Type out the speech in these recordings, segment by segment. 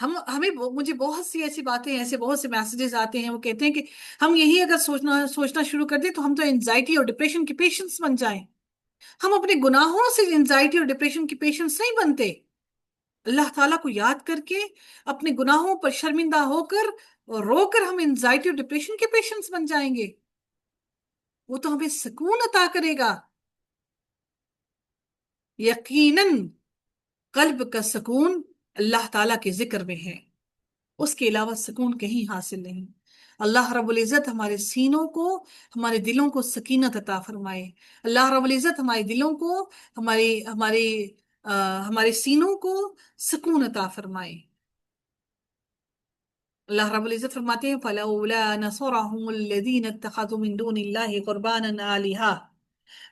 مجھے بہت سی ایسی باتیں، ایسے بہت سے میسیجز آتے ہیں، وہ کہتے ہیں کہ ہم یہی اگر سوچنا شروع کر دیں تو ہم تو انزائٹی اور ڈپریشن کے پیشنٹس بن جائیں۔ ہم اپنے گناہوں سے انزائٹی اور ڈپریشن کے پیشنٹس نہیں بنتے، اللہ تعالیٰ کو یاد کر کے اپنے گناہوں پر شرمندہ ہو کر اور رو کر ہم انزائٹی اور ڈپریشن کے پیشنٹس بن جائیں گے؟ وہ تو ہمیں سکون عطا کرے گا۔ یقیناً قلب کا سکون اللہ تعالیٰ کے ذکر میں ہے، اس کے علاوہ سکون کہیں حاصل نہیں۔ اللہ رب العزت ہمارے سینوں کو، ہمارے دلوں کو سکینت عطا فرمائے۔ اللہ رب العزت ہمارے دلوں کو، ہمارے ہمارے ہمارے سینوں کو سکون عطا فرمائے۔ اللہ رب العزت فرماتے ہیں فَلَوْلَا نَصَرَهُمُ الَّذِينَ اتَّخَذُوا مِن دُونِ اللَّهِ قُرْبَانًا آلِهَةً،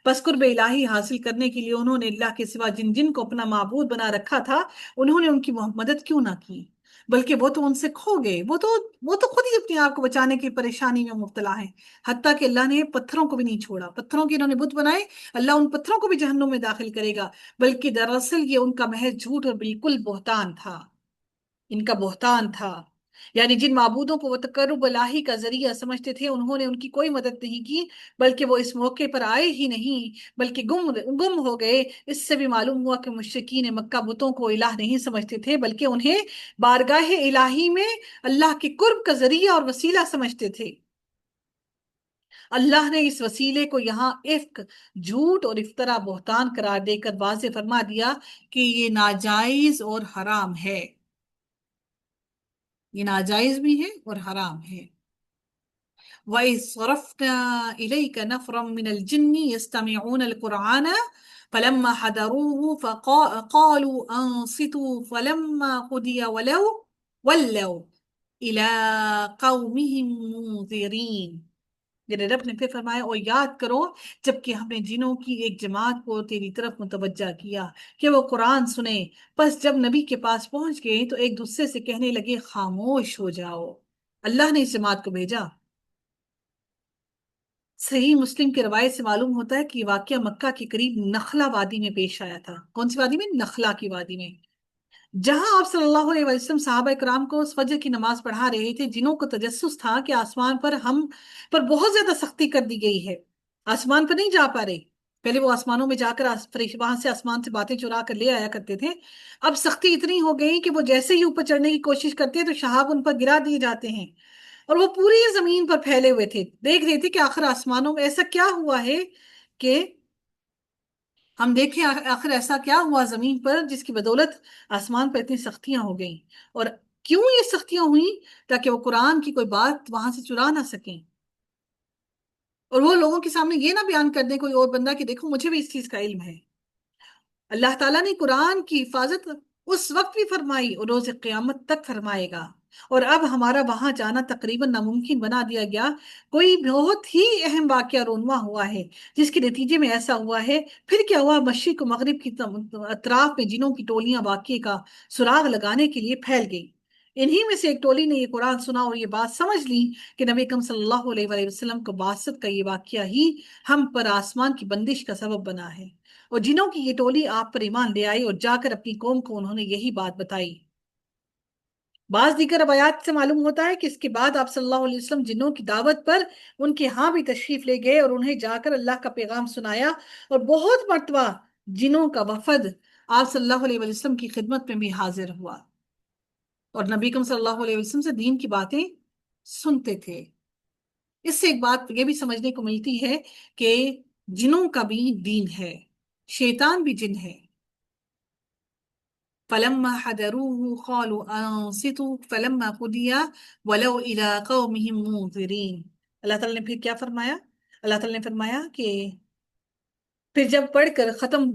بس قرب الہی حاصل کرنے کے لیے انہوں نے اللہ کے سوا جن جن کو اپنا معبود بنا رکھا تھا، انہوں نے ان کی مدد کیوں نہ کی، بلکہ وہ تو ان سے کھو گئے، وہ تو خود ہی اپنے آپ کو بچانے کی پریشانی میں مبتلا ہیں۔ حتیٰ کہ اللہ نے پتھروں کو بھی نہیں چھوڑا، پتھروں کے انہوں نے بت بنائے، اللہ ان پتھروں کو بھی جہنم میں داخل کرے گا، بلکہ دراصل یہ ان کا محض جھوٹ اور بالکل بہتان تھا، ان کا بہتان تھا۔ یعنی جن معبودوں کو وہ تقرب الہی کا ذریعہ سمجھتے تھے، انہوں نے ان کی کوئی مدد نہیں کی، بلکہ وہ اس موقع پر آئے ہی نہیں، بلکہ گم ہو گئے۔ اس سے بھی معلوم ہوا کہ مشرکین مکہ بتوں کو الہ نہیں سمجھتے تھے، بلکہ انہیں بارگاہ الہی میں اللہ کے قرب کا ذریعہ اور وسیلہ سمجھتے تھے۔ اللہ نے اس وسیلے کو یہاں افک، جھوٹ اور افطرا، بہتان قرار دے کر واضح فرما دیا کہ یہ ناجائز اور حرام ہے، یہ ناجائز بھی ہے اور حرام ہے۔ وَإِذْ صَرَفْنَا إِلَيْكَ نَفْرًا مِنَ الْجِنِّ يَسْتَمِعُونَ الْقُرْآنَ فَلَمَّا حَضَرُوهُ قَالُوا أَنصِتُوا فَلَمَّا قُضِيَ وَلَّوْا إِلَىٰ قَوْمِهِمْ مُنذِرِينَ۔ میرے رب نے پھر فرمایا اور یاد کرو جبکہ ہم نے جنوں کی ایک جماعت کو تیری طرف متوجہ کیا کہ وہ قرآن سنیں، پس جب نبی کے پاس پہنچ گئے تو ایک دوسرے سے کہنے لگے خاموش ہو جاؤ۔ اللہ نے اس جماعت کو بھیجا۔ صحیح مسلم کی روایت سے معلوم ہوتا ہے کہ یہ واقعہ مکہ کے قریب نخلا وادی میں پیش آیا تھا۔ کون سی وادی میں؟ نخلا کی وادی میں، جہاں آپ صلی اللہ علیہ وسلم صحابہ کرام کو اس فجر کی نماز پڑھا رہے تھے۔ جنوں کو تجسس تھا کہ آسمان پر ہم پر بہت زیادہ سختی کر دی گئی ہے، آسمان پر نہیں جا پا رہے۔ پہلے وہ آسمانوں میں جا کر وہاں سے آسمان سے باتیں چرا کر لے آیا کرتے تھے، اب سختی اتنی ہو گئی کہ وہ جیسے ہی اوپر چڑھنے کی کوشش کرتے ہیں تو شہاب ان پر گرا دیے جاتے ہیں، اور وہ پوری زمین پر پھیلے ہوئے تھے۔ دیکھ رہے تھے کہ آخر آسمانوں میں ایسا کیا ہوا ہے کہ ہم دیکھیں آخر ایسا کیا ہوا زمین پر جس کی بدولت آسمان پر اتنی سختیاں ہو گئیں، اور کیوں یہ سختیاں ہوئیں؟ تاکہ وہ قرآن کی کوئی بات وہاں سے چرا نہ سکیں، اور وہ لوگوں کے سامنے یہ نہ بیان کر دیں کوئی اور بندہ کہ دیکھو مجھے بھی اس چیز کا علم ہے۔ اللہ تعالیٰ نے قرآن کی حفاظت اس وقت بھی فرمائی اور روز قیامت تک فرمائے گا، اور اب ہمارا وہاں جانا تقریباً ناممکن بنا دیا گیا۔ کوئی بہت ہی اہم واقعہ رونما ہوا ہے جس کے نتیجے میں ایسا ہوا ہے۔ پھر کیا ہوا؟ مشرق و مغرب کی اطراف میں جنوں کی ٹولیاں واقعے کا سراغ لگانے کے لیے پھیل گئی۔ انہی میں سے ایک ٹولی نے یہ قرآن سنا اور یہ بات سمجھ لی کہ نبی اکرم صلی اللہ علیہ وآلہ وسلم کو بعثت کا یہ واقعہ ہی ہم پر آسمان کی بندش کا سبب بنا ہے، اور جنوں کی یہ ٹولی آپ پر ایمان لے آئی، اور جا کر اپنی قوم کو انہوں نے یہی بات بتائی۔ بعض دیگر روایات سے معلوم ہوتا ہے کہ اس کے بعد آپ صلی اللہ علیہ وسلم جنوں کی دعوت پر ان کے ہاں بھی تشریف لے گئے اور انہیں جا کر اللہ کا پیغام سنایا، اور بہت مرتبہ جنوں کا وفد آپ صلی اللہ علیہ وسلم کی خدمت میں بھی حاضر ہوا اور نبی اکرم صلی اللہ علیہ وسلم سے دین کی باتیں سنتے تھے۔ اس سے ایک بات یہ بھی سمجھنے کو ملتی ہے کہ جنوں کا بھی دین ہے، شیطان بھی جن ہے۔ فَلَمَّا حَضَرُوهُ قَالُوا أَنصِتُوا فَلَمَّا قُضِيَ وَلَوْا إِلَىٰ قَوْمِهِمْ مُنذِرِينَ۔ اللہ تعالیٰ نے پھر کیا فرمایا؟ اللہ تعالیٰ نے فرمایا کہ پھر جب پڑھ کر ختم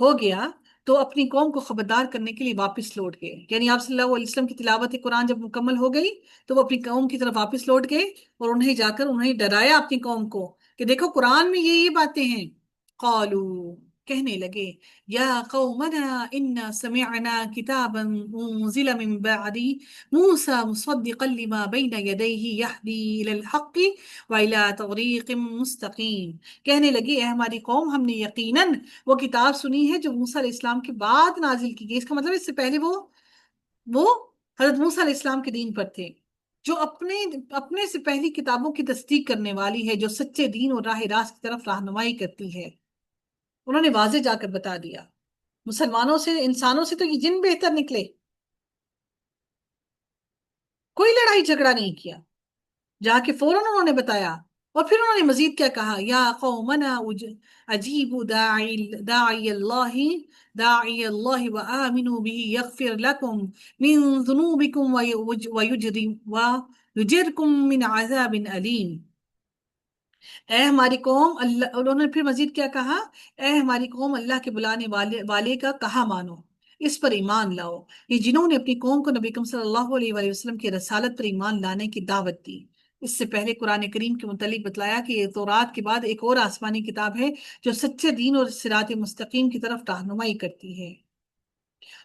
ہو گیا تو اپنی قوم کو خبردار کرنے کے لیے واپس لوٹ گئے۔ یعنی آپ صلی اللہ علیہ وسلم کی تلاوت قرآن جب مکمل ہو گئی تو وہ اپنی قوم کی طرف واپس لوٹ گئے، اور انہیں جا کر انہیں ڈرایا اپنی قوم کو کہ دیکھو قرآن میں یہ باتیں ہیں۔ قالوا، کہنے لگے، یا قومنا انا سمعنا کتابا انزل من بعد موسى مصدقا لما بين يديه يهدي الى الحق والى طريق مستقيم۔ کہنے لگے اے ہماری قوم، ہم نے یقیناً وہ کتاب سنی ہے جو موسیٰ علیہ السلام کے بعد نازل کی گئی۔ اس کا مطلب اس سے پہلے وہ حضرت موسیٰ علیہ السلام کے دین پر تھے، جو اپنے سے پہلی کتابوں کی تصدیق کرنے والی ہے، جو سچے دین اور راہ راست کی طرف رہنمائی کرتی ہے۔ انہوں نے واضح جا کر بتا دیا۔ مسلمانوں سے، انسانوں سے تو یہ جن بہتر نکلے، کوئی لڑائی جھگڑا نہیں کیا، جا کے فوراً انہوں نے بتایا۔ اور پھر انہوں نے مزید کیا کہا، یا قومنا اجیبوا داعی اللہ وآمنوا به یغفر لکم من ذنوبکم ویجرکم من عذاب علیم۔ اے ہماری قوم، اللہ، انہوں نے پھر مزید کیا کہا، اے ہماری قوم، اللہ کے بلانے والے کا کہا مانو، اس پر ایمان لاؤ۔ یہ جنہوں نے اپنی قوم کو نبی اکرم صلی اللہ علیہ وآلہ وسلم کی رسالت پر ایمان لانے کی دعوت دی۔ اس سے پہلے قرآن کریم کے متعلق بتلایا کہ یہ تورات کے بعد ایک اور آسمانی کتاب ہے جو سچے دین اور صراط مستقیم کی طرف رہنمائی کرتی ہے۔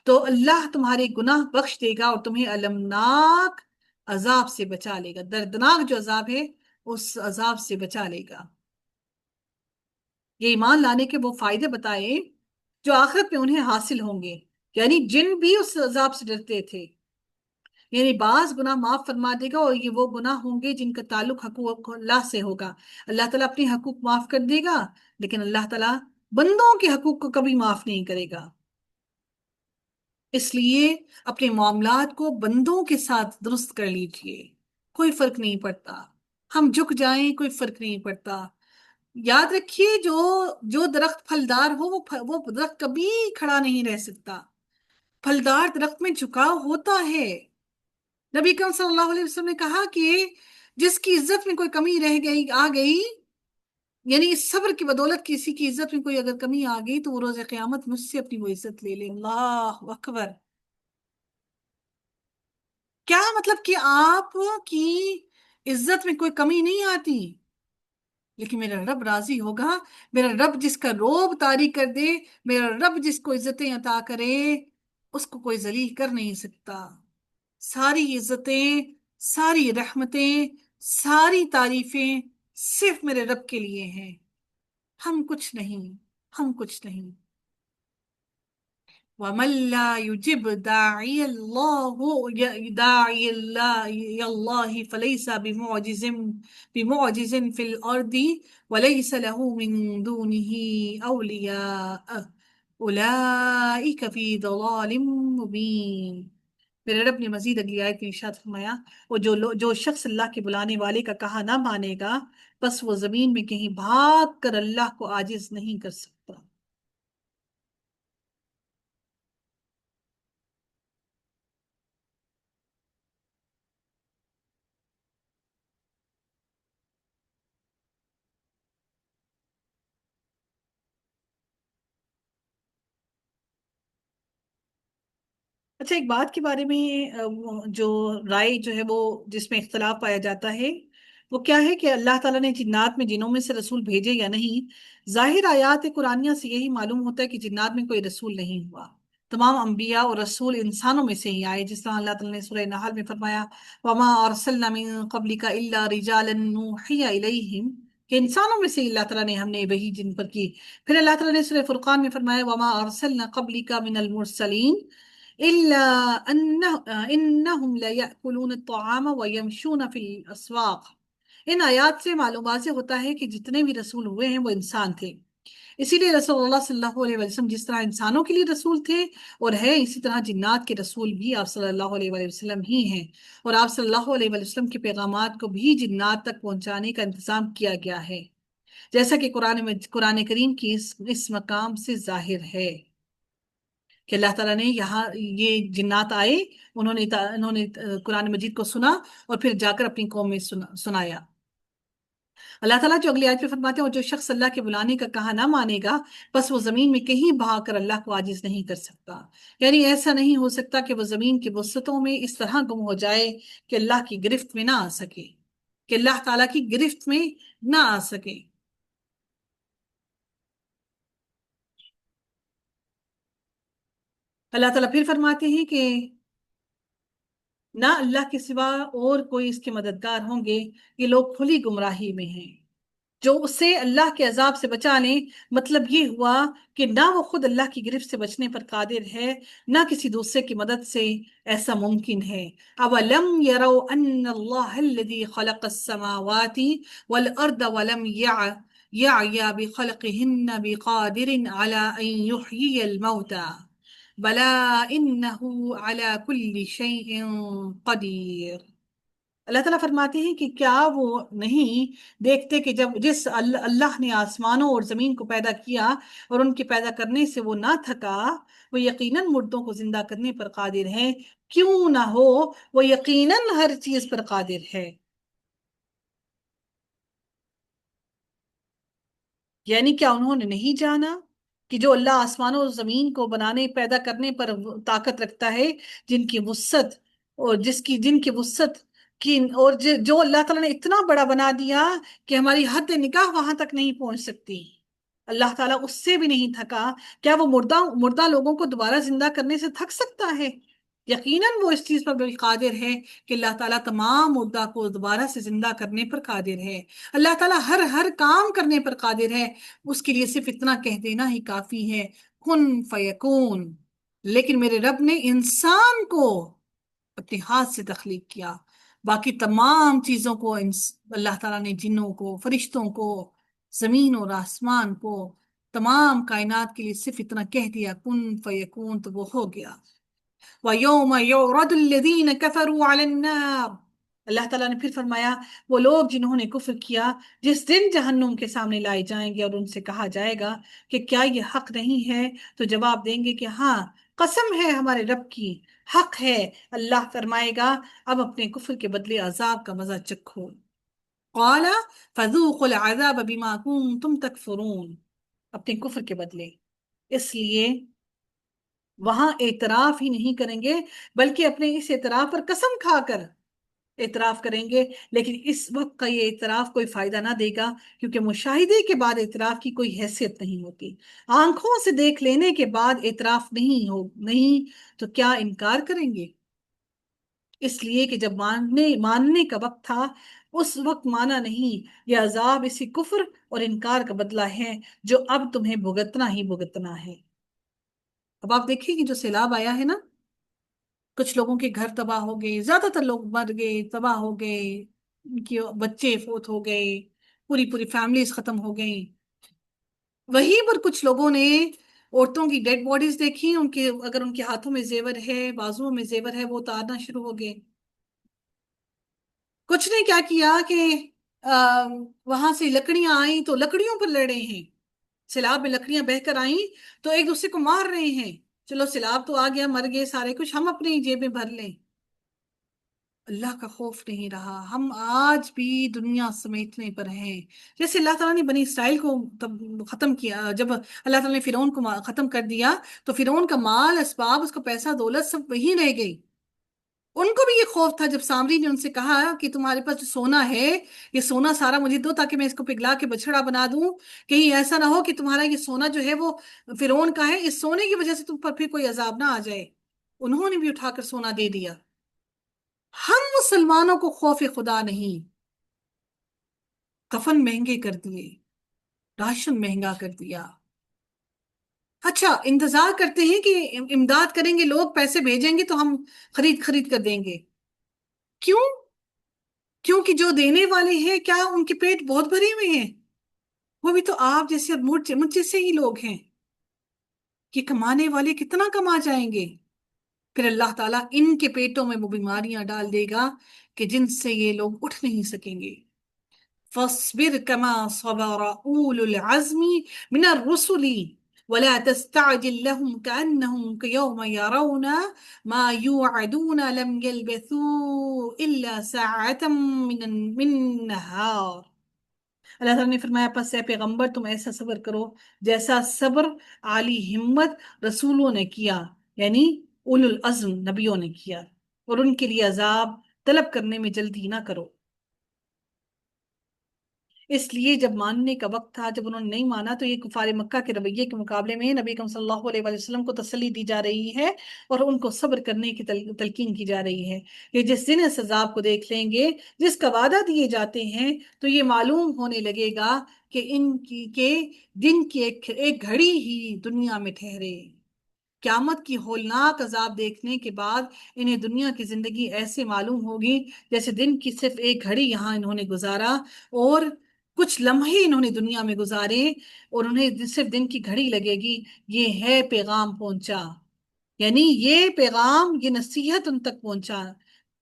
تو اللہ تمہارے گناہ بخش دے گا اور تمہیں المناک عذاب سے بچا لے گا، دردناک جو عذاب ہے اس عذاب سے بچا لے گا۔ یہ ایمان لانے کے وہ فائدے بتائے جو آخرت میں انہیں حاصل ہوں گے، یعنی جن بھی اس عذاب سے ڈرتے تھے، یعنی بعض گناہ معاف فرما دے گا، اور یہ وہ گناہ ہوں گے جن کا تعلق حقوق اللہ سے ہوگا۔ اللہ تعالیٰ اپنے حقوق معاف کر دے گا، لیکن اللہ تعالیٰ بندوں کے حقوق کو کبھی معاف نہیں کرے گا۔ اس لیے اپنے معاملات کو بندوں کے ساتھ درست کر لیجئے، کوئی فرق نہیں پڑتا، ہم جھک جائیں کوئی فرق نہیں پڑتا۔ یاد رکھیے، جو درخت پھلدار ہو وہ درخت کبھی کھڑا نہیں رہ سکتا، پھلدار درخت میں جھکاؤ ہوتا ہے۔ نبی اکرم صلی اللہ علیہ وسلم نے کہا کہ جس کی عزت میں کوئی کمی آ گئی، یعنی اس صبر کی بدولت کسی کی عزت میں کوئی اگر کمی آ گئی تو وہ روز قیامت مجھ سے اپنی وہ عزت لے لے۔ اللہ اکبر! کیا مطلب کہ آپ کی عزت میں کوئی کمی نہیں آتی، لیکن میرا رب راضی ہوگا، میرا رب جس کا روب طاری کر دے، میرا رب جس کو عزتیں عطا کرے، اس کو کوئی ذلیل کر نہیں سکتا۔ ساری عزتیں، ساری رحمتیں، ساری تعریفیں صرف میرے رب کے لیے ہیں، ہم کچھ نہیں، ہم کچھ نہیں۔ وَمَن لَا يُجِبْ دَاعِيَ اللَّهِ فَلَيْسَ بِمُعْجِزٍ فِي الْأَرْضِ وَلَيْسَ لَهُ مِن دُونِهِ أَوْلِيَاءُ أُولَئِكَ فِي ضَلَالٍ مُبِينٍ۔ میرے رب نے مزید اگلی آیت میں ارشاد فرمایا، اور جو شخص اللہ کے بلانے والے کا کہا نہ مانے گا، بس وہ زمین میں کہیں بھاگ کر اللہ کو عاجز نہیں کر سکتا۔ اچھا، ایک بات کے بارے میں جو رائے جو ہے وہ جس میں اختلاف پایا جاتا ہے، وہ کیا ہے کہ اللہ تعالیٰ نے جنات میں جنوں میں سے رسول بھیجے یا نہیں۔ ظاہر آیات قرآنیہ سے یہی معلوم ہوتا ہے کہ جنات میں کوئی رسول نہیں ہوا، تمام انبیاء اور رسول انسانوں میں سے ہی آئے، جس طرح اللہ تعالیٰ نے سورہ نحل میں فرمایا، وَمَا أَرْسَلْنَا مِن قَبْلِكَ إِلَّا رِجَالًا نُوحِيَ إِلَيْهِمْ، کہ انسانوں میں سے ہی اللہ تعالیٰ نے ہم نے وہی جن پر کی۔ پھر اللہ تعالیٰ نے سورہ فرقان میں فرمایا، وَمَا أَرْسَلْنَا قَبْلِكَ مِنَ الْمُرْسَلِينَ إلا إنهم لا يأكلون الطعام ويمشون في الأسواق۔ ان آیات سے معلوم واضح ہوتا ہے کہ جتنے بھی رسول ہوئے ہیں وہ انسان تھے، اسی لیے رسول اللہ صلی اللہ علیہ وسلم جس طرح انسانوں کے لیے رسول تھے اور ہے، اسی طرح جنات کے رسول بھی آپ صلی اللہ علیہ وآلہ وسلم ہی ہیں، اور آپ صلی اللہ علیہ وآلہ وسلم کے پیغامات کو بھی جنات تک پہنچانے کا انتظام کیا گیا ہے، جیسا کہ قرآن کریم کی اس مقام سے ظاہر ہے کہ اللہ تعالیٰ نے یہاں یہ جنات آئے، انہوں نے قرآن مجید کو سنا اور پھر جا کر اپنی قوم میں سنایا۔ اللہ تعالیٰ جو اگلی آیت میں فرماتے ہیں، اور جو شخص اللہ کے بلانے کا کہا نہ مانے گا، بس وہ زمین میں کہیں بھاگ کر اللہ کو عاجز نہیں کر سکتا، یعنی ایسا نہیں ہو سکتا کہ وہ زمین کی وسعتوں میں اس طرح گم ہو جائے کہ اللہ کی گرفت میں نہ آ سکے، کہ اللہ تعالیٰ کی گرفت میں نہ آ سکے۔ اللہ تعالیٰ پھر فرماتے ہیں کہ نہ اللہ کے سوا اور کوئی اس کے مددگار ہوں گے، یہ لوگ کھلی گمراہی میں ہیں۔ جو اسے اللہ کے عذاب سے بچا لیں، مطلب یہ ہوا کہ نہ وہ خود اللہ کی گرفت سے بچنے پر قادر ہے، نہ کسی دوسرے کی مدد سے ایسا ممکن ہے۔ اولم يروا ان اللہ الذي خلق السماوات والارض ولم يعي بخلقهن بقادر على ان يحيي الموتى بلى انه على كل شيء قدیر۔ اللہ تعالیٰ فرماتے ہیں کہ کیا وہ نہیں دیکھتے کہ جب جس اللہ نے آسمانوں اور زمین کو پیدا کیا اور ان کے پیدا کرنے سے وہ نہ تھکا، وہ یقیناً مردوں کو زندہ کرنے پر قادر ہے، کیوں نہ ہو، وہ یقیناً ہر چیز پر قادر ہے۔ یعنی کیا انہوں نے نہیں جانا کہ جو اللہ آسمانوں اور زمین کو بنانے پیدا کرنے پر طاقت رکھتا ہے، جن کی وسعت اور جن کی وسعت کی، اور جو اللہ تعالیٰ نے اتنا بڑا بنا دیا کہ ہماری حد نگاہ وہاں تک نہیں پہنچ سکتی، اللہ تعالیٰ اس سے بھی نہیں تھکا، کیا وہ مردہ لوگوں کو دوبارہ زندہ کرنے سے تھک سکتا ہے؟ یقیناً وہ اس چیز پر بھی قادر ہے کہ اللہ تعالیٰ تمام مردہ کو دوبارہ سے زندہ کرنے پر قادر ہے۔ اللہ تعالیٰ ہر کام کرنے پر قادر ہے، اس کے لیے صرف اتنا کہہ دینا ہی کافی ہے، کن فیکون۔ لیکن میرے رب نے انسان کو اپنے ہاتھ سے تخلیق کیا، باقی تمام چیزوں کو اللہ تعالیٰ نے جنوں کو، فرشتوں کو، زمین اور آسمان کو، تمام کائنات کے لیے صرف اتنا کہہ دیا کن فیکون، تو وہ ہو گیا۔ وَيَوْمَ يُعْرَضُ الَّذِينَ كَفَرُوا عَلَى النَّارِ، اللہ تعالیٰ نے پھر فرمایا وہ لوگ جنہوں نے کفر کیا جس دن جہنم کے سامنے لائے جائیں گے اور ان سے کہا جائے گا کہ کیا یہ حق نہیں ہے، تو جواب دیں گے کہ ہاں، قسم ہے ہمارے رب کی، حق ہے۔ اللہ فرمائے گا اب اپنے کفر کے بدلے عذاب کا مزہ چکھو۔ قَالَ فَذُوقُوا الْعَذَابَ بِمَا كُنتُمْ تَكْفُرُونَ، اپنے کفر کے بدلے، اس لیے وہاں اعتراف ہی نہیں کریں گے، بلکہ اپنے اس اعتراف پر قسم کھا کر اعتراف کریں گے، لیکن اس وقت کا یہ اعتراف کوئی فائدہ نہ دے گا، کیونکہ مشاہدے کے بعد اعتراف کی کوئی حیثیت نہیں ہوتی۔ آنکھوں سے دیکھ لینے کے بعد اعتراف نہیں تو کیا انکار کریں گے؟ اس لیے کہ جب ماننے کا وقت تھا اس وقت مانا نہیں، یہ عذاب اسی کفر اور انکار کا بدلہ ہے جو اب تمہیں بھگتنا ہی بھگتنا ہے۔ اب آپ دیکھیں کہ جو سیلاب آیا ہے نا، کچھ لوگوں کے گھر تباہ ہو گئے، زیادہ تر لوگ مر گئے، تباہ ہو گئے، ان کے بچے فوت ہو گئے، پوری پوری فیملیز ختم ہو گئیں۔ وہیں پر کچھ لوگوں نے عورتوں کی ڈیڈ باڈیز دیکھی، اگر ان کے ہاتھوں میں زیور ہے، بازوؤں میں زیور ہے، وہ اتارنا شروع ہو گئے۔ کچھ نے کیا کیا کہ وہاں سے لکڑیاں آئیں تو لکڑیوں پر لڑ رہے ہیں، سیلاب میں لکڑیاں بہ کر آئیں تو ایک دوسرے کو مار رہے ہیں، چلو سیلاب تو آ گیا، مر گئے سارے، کچھ ہم اپنی جیب میں بھر لیں۔ اللہ کا خوف نہیں رہا، ہم آج بھی دنیا سمیٹنے پر ہیں۔ جیسے اللہ تعالیٰ نے بنی اسرائیل کو ختم کیا، جب اللہ تعالیٰ نے فرعون کو ختم کر دیا تو فرعون کا مال اسباب، اس کا پیسہ دولت سب وہی رہ گئی۔ ان کو بھی یہ خوف تھا جب سامری نے ان سے کہا کہ تمہارے پاس جو سونا ہے، یہ سونا سارا مجھے دو تاکہ میں اس کو پگھلا کے بچڑا بنا دوں، کہیں ایسا نہ ہو کہ تمہارا یہ سونا جو ہے وہ فرعون کا ہے، اس سونے کی وجہ سے تم پر پھر کوئی عذاب نہ آ جائے۔ انہوں نے بھی اٹھا کر سونا دے دیا۔ ہم مسلمانوں کو خوف خدا نہیں، کفن مہنگے کر دیے، راشن مہنگا کر دیا۔ اچھا، انتظار کرتے ہیں کہ امداد کریں گے لوگ، پیسے بھیجیں گے تو ہم خرید کر دیں گے۔ کیوں؟ کیونکہ جو دینے والے ہیں کیا ان کے پیٹ بہت بھرے ہوئے ہیں؟ وہ بھی تو آپ جیسے اور مجھ جیسے ہی لوگ ہیں کہ کمانے والے کتنا کما جائیں گے، پھر اللہ تعالیٰ ان کے پیٹوں میں وہ بیماریاں ڈال دے گا کہ جن سے یہ لوگ اٹھ نہیں سکیں گے۔ فاصبر كما صبر أولو العزم من الرسل ولا تستعجل لهم كأنهم يوم يرون ما يوعدون لم يلبثوا إلا ساعة من نهار۔ اللہ تعالیٰ نے فرمایا پس اے پیغمبر تم ایسا صبر کرو جیسا صبر عالی ہمت رسولوں نے کیا، یعنی اولو العزم نبیوں نے کیا، اور ان کے لیے عذاب طلب کرنے میں جلدی نہ کرو۔ اس لیے جب ماننے کا وقت تھا، جب انہوں نے نہیں مانا، تو یہ کفار مکہ کے رویے کے مقابلے میں نبی اکرم صلی اللہ علیہ وآلہ وسلم کو تسلی دی جا رہی ہے اور ان کو صبر کرنے کی تلقین کی جا رہی ہے۔ یہ جس دن اس عذاب کو دیکھ لیں گے جس کا وعدہ دیے جاتے ہیں تو یہ معلوم ہونے لگے گا کہ ان کی کے دن کی ایک گھڑی ہی دنیا میں ٹھہرے۔ قیامت کی ہولناک عذاب دیکھنے کے بعد انہیں دنیا کی زندگی ایسے معلوم ہوگی جیسے دن کی صرف ایک گھڑی یہاں انہوں نے گزارا، اور کچھ لمحے انہوں نے دنیا میں گزارے، اور انہیں صرف دن کی گھڑی لگے گی۔ یہ ہے پیغام پہنچا، یعنی یہ پیغام، یہ نصیحت ان تک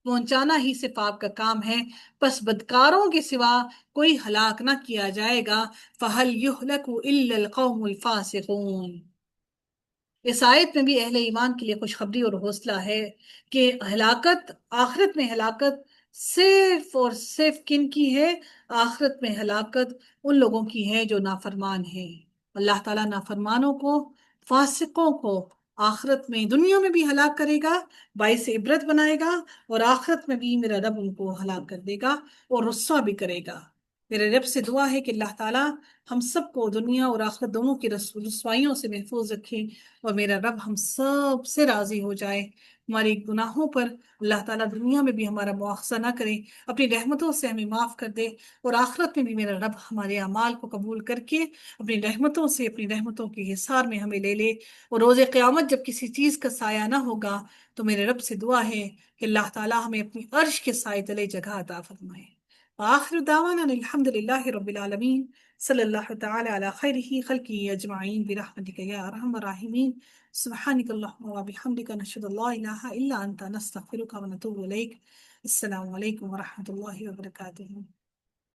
پہنچانا ہی صرف آپ کا کام ہے۔ پس بدکاروں کے سوا کوئی ہلاک نہ کیا جائے گا۔ فَهَلْ يُهْلَكُ إِلَّا الْقَوْمُ الْفَاسِقُونَ۔ اس آیت میں بھی اہل ایمان کے لیے خوشخبری اور حوصلہ ہے کہ ہلاکت، آخرت میں ہلاکت صرف اور صرف کن کی ہے؟ آخرت میں ہلاکت ان لوگوں کی ہے جو نافرمان ہیں۔ اللہ تعالیٰ نافرمانوں کو، فاسقوں کو آخرت میں، دنیا میں بھی ہلاک کرے گا، باعث عبرت بنائے گا، اور آخرت میں بھی میرا رب ان کو ہلاک کر دے گا اور رسوا بھی کرے گا۔ میرے رب سے دعا ہے کہ اللہ تعالیٰ ہم سب کو دنیا اور آخرت دونوں کی رسوائیوں سے محفوظ رکھے، اور میرا رب ہم سب سے راضی ہو جائے۔ ہماری گناہوں پر اللہ تعالیٰ دنیا میں بھی ہمارا مواخذہ نہ کرے، اپنی رحمتوں سے ہمیں معاف کر دے، اور آخرت میں بھی میرا رب ہمارے اعمال کو قبول کر کے اپنی رحمتوں سے، اپنی رحمتوں کے حصار میں ہمیں لے لے۔ اور روز قیامت جب کسی چیز کا سایہ نہ ہوگا تو میرے رب سے دعا ہے کہ اللہ تعالیٰ ہمیں اپنی عرش کے سائے تلے جگہ عطا فرمائے۔ وآخر دعوانا الحمد للہ رب العالمین، صلی اللہ تعالی علی خیرہ خلقہ اجمعین برحمتک یا ارحم الراحمین۔ سبحانک اللہم وبحمدک، نشہد ان لا الہ الا انت، نستغفرک ونتوب الیک۔ السلام علیکم ورحمۃ اللہ وبرکاتہ۔